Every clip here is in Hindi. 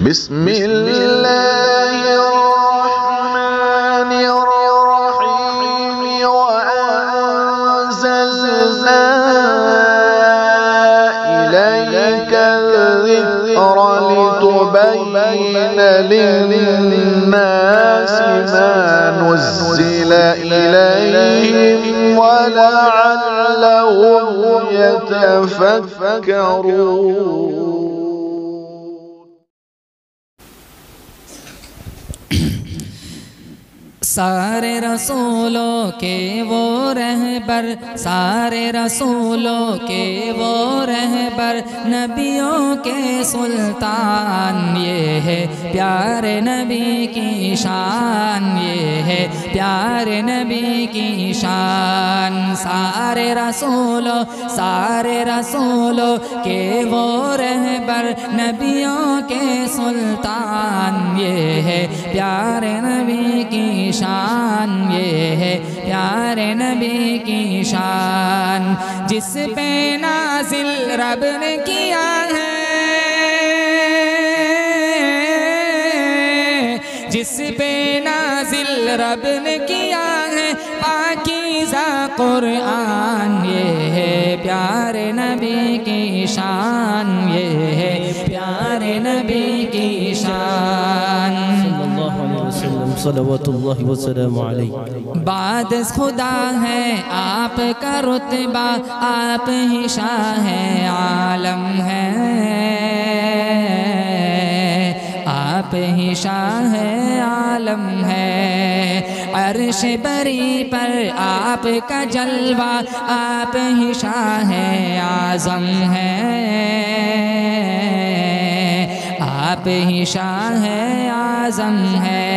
बिस्मिल्लाहिर्रहमानिर्रहीम वअंज़लना इलैका ज़िक्रा लितुबय्यिना लिन्नासि मा नुज़्ज़िला इलैहिम वलअल्लहुम यतफक्करून। सारे रसूलों के वो रहबर, सारे रसूलों के वो रहबर, नबियों के सुल्तान, ये है प्यारे नबी की शान, ये है प्यारे नबी की शान। सारे रसूलों के वो रहबर, नबियों के सुल्तान, ये है प्यारे नबी की शान, ये है प्यारे नबी की शान। जिस पे नाज़िल रब ने किया है, जिस पे नाज़िल रब ने किया है पाकीज़ा कुरआन, ये है प्यारे नबी की शान, ये है प्यारे नबी की शान। सल्लल्लाहु वसल्लम अलैहि। बाद खुदा है आपका रुतबा, आप ही शाह आलम है, आप ही शाह आलम है। अर्श बरी पर आपका जलवा, आप ही शाह आज़म है, आप ही शाह आज़म है।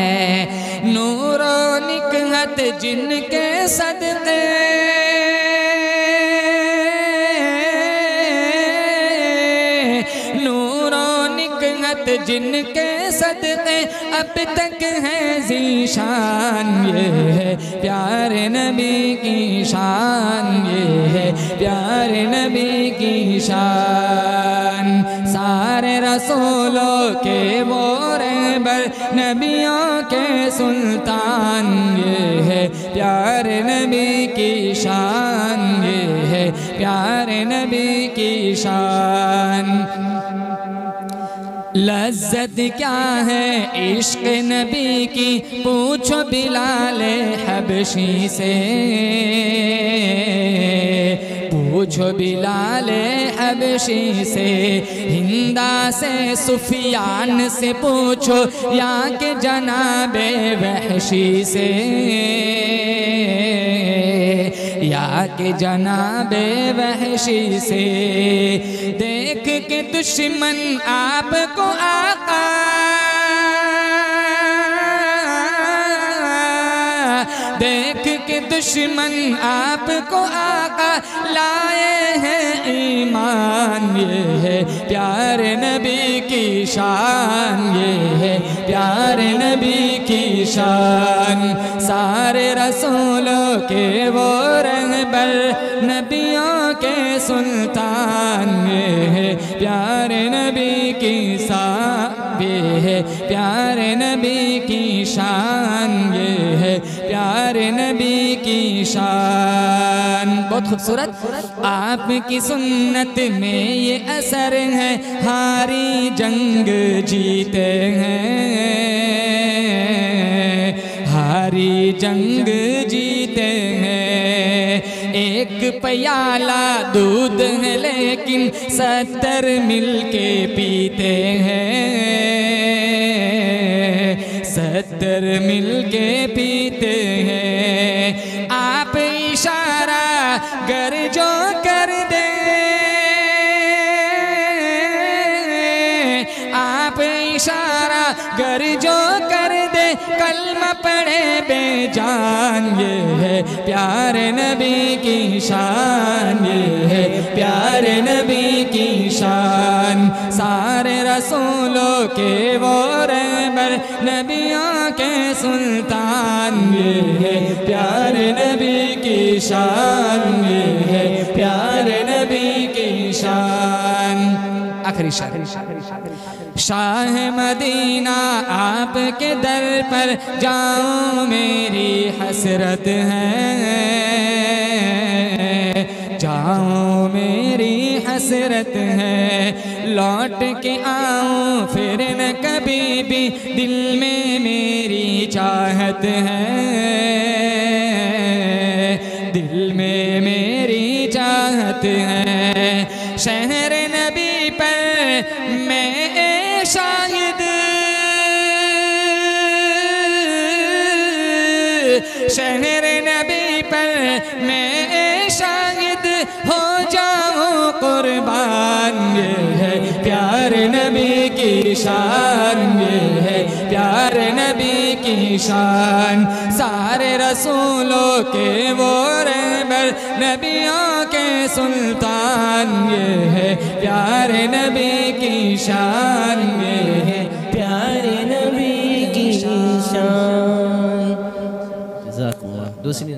नूरो निकहत जिनके सदक़े, नूरो निकहत जिनके सदक़े अब तक है ज़ीशान, ये है प्यारे नबी की शान, ये है प्यारे नबी की शान। सारे रसूलों के वो रहबर, नबियों के सुल्तान, ये है प्यारे नबी की शान, ये है प्यारे नबी की शान। लज़्ज़त क्या है इश्क़ नबी की, पूछो बिलाले हबशी से, पूछो बिलाले हबशी से। हिंदा से सुफियान से पूछो, या के जनाबे वहशी से, या के जनाबे वहशी से। देख के दुश्मन आपको आका, देख के दुश्मन आपको आका, लाए हैं ईमान, ये है प्यारे नबी की शान, ये है प्यारे नबी की शान। सारे रसूलों के वो रहबर, नबियों के सुल्तान, ये है प्यारे नबी की शान, ये है प्यारे नबी की शान, ये है प्यारे नबी की शान। बहुत खूबसूरत। आपकी सुन्नत में ये असर है, हारी जंग जीते हैं, हारी जंग जीते हैं। एक प्याला दूध है लेकिन 70 मिलके पीते हैं, 70 मिलके पीते हैं। आप इशारा गर जो कर दे, आप इशारा गर जो कर दे, कलमा पढ़े बेजान, ये है प्यारे नबी की शान, ये है प्यारे नबी की शान। सारे रसूलों के वो रहबर, नबियों के सुल्तान, ये है प्यारे नबी की शान, ये है प्यारे नबी की शान। आखिरी शान। शाह मदीना आपके दर पर जाऊं मेरी हसरत है, जाऊं मेरी हसरत है। लौट के आऊं फिर न कभी भी, दिल में मेरी चाहत है, दिल में मेरी चाहत है। शहर नबी पर मैं शाहिद, शहर नबी पर मैं शाहिद हो जाऊं कुर्बान। ये है प्यार नबी की शान, ये है प्यार नबी की शान। सारे रसूलों के वो रहबर, नबियों के सुल्तान। ये है प्यार नबी की शान, ये है प्यार नबी की शान। जज़ाकल्लाह। दूसरी